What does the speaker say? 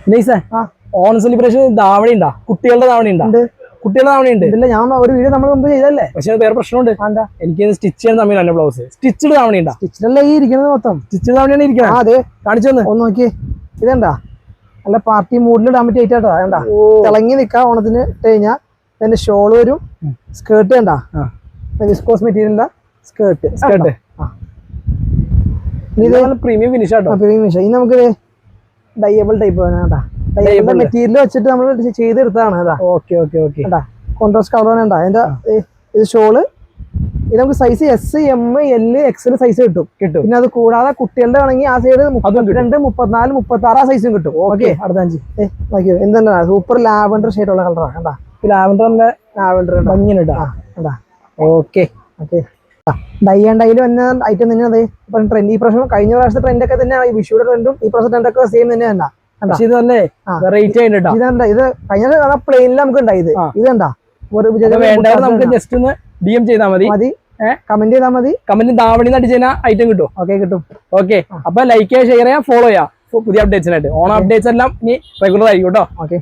നൈസേ Onam celebration davani ഉണ്ടാ കുട്ടികളുടെ ധാവണി ഉണ്ടാ കുട്ടികളുടെ ധാവണി ഉണ്ട് ഇല്ല ഞാൻ ഒരു വീഡിയോ നമ്മൾ മുമ്പ് ചെയ്തല്ലേ പക്ഷെ വേറെ പ്രശ്നമുണ്ട് എനിക്ക് സ്റ്റിച്ച് ചെയ്യാൻ സമയം ബ്ലൗസ് സ്റ്റിച്ചഡ് ധാവണി ഉണ്ടാ സ്റ്റിച്ചിലല്ലേ ഈ ഇരിക്കുന്നത് മൊത്തം സ്റ്റിച്ചഡ് ധാവണിയാണ് ഇരിക്കുന്നത് അതെ കാണിച്ചു തന്നെ ഒന്ന് നോക്കി ഇതെന്താ നല്ല പാർട്ടി മൂഡിൽ ഇടാൻ പറ്റിയ ഐറ്റാട്ടോ വേണ്ട തിളങ്ങി നിൽക്കാം ഓണത്തിന് ഇട്ട് കഴിഞ്ഞാൽ അതിന്റെ ഷോള് വരും സ്കേർട്ട് കണ്ടാ വിസ്കോസ് മെറ്റീരിയലിന്റെ സ്കേർട്ട് സ്കേർട്ട് പ്രീമിയം ഫിനിഷ് ആട്ടോ പ്രീമിയം ഫിനിഷ് ഇനി നമുക്ക് ഡയബിൾ ടൈപ്പ് വേണം ഡയബിൾ മെറ്റീരിയൽ വെച്ചിട്ട് നമ്മൾ ചെയ്തെടുത്തതാണ് അതാ okay okay okay contrast colour വേണ്ട അതിന്റെ ഇത് ഷോള് ഇത് നമുക്ക് size S M L XL size കിട്ടും പിന്നെ അത് കൂടാതെ കുട്ടികളുടെ ആണെങ്കിൽ ആ സൈഡ് 32 34 36 ആ സൈസും കിട്ടും ഓക്കെ അടുത്തഞ്ച് നോക്കിയോ എന്താണ് സൂപ്പർ ലാവൻഡർ ഷെയ്ഡുള്ള കളറാണ് കണ്ടാ ലാവൻഡറിന്റെ ലാവൻഡർ ഭംഗിയുണ്ടാ ഓക്കെ ഓക്കെ ഡൈ ആൻഡ് ഡൈയിൽ വന്ന ഐറ്റം തന്നെയാണ് അത് ട്രെൻഡ് ഈ പ്രാവശ്യം കഴിഞ്ഞ പ്രാവശ്യത്തെ ട്രെൻഡ് ഒക്കെ തന്നെയാണ് ഈ വിഷുയുടെ ട്രെൻഡും ഈ പ്രാവശ്യത്തെ ട്രെൻഡ് ഒക്കെ സെയിം തന്നെയാണ് ഇത് കഴിഞ്ഞ പ്ലെയിനിൽ നമുക്ക് ഉണ്ടായത് ഇത് കണ്ടാ നമുക്ക് ജസ്റ്റ് ഒന്ന് DM ചെയ്താൽ മതി കമന്റ് ചെയ്താൽ മതി കമന്റ് ധാവണി അടിച്ച് കഴിഞ്ഞാൽ ഐറ്റം കിട്ടും കിട്ടും ഓക്കെ അപ്പൊ ലൈക്ക് ചെയ്യുക ഷെയർ ചെയ്യാം ഫോളോ ചെയ്യാം പുതിയ അപ്ഡേറ്റ്സിനായിട്ട് ഓണം അപ്ഡേറ്റ്സ് എല്ലാം ഇനി റെഗുലർ ആയിരിക്കും കേട്ടോ ഓക്കെ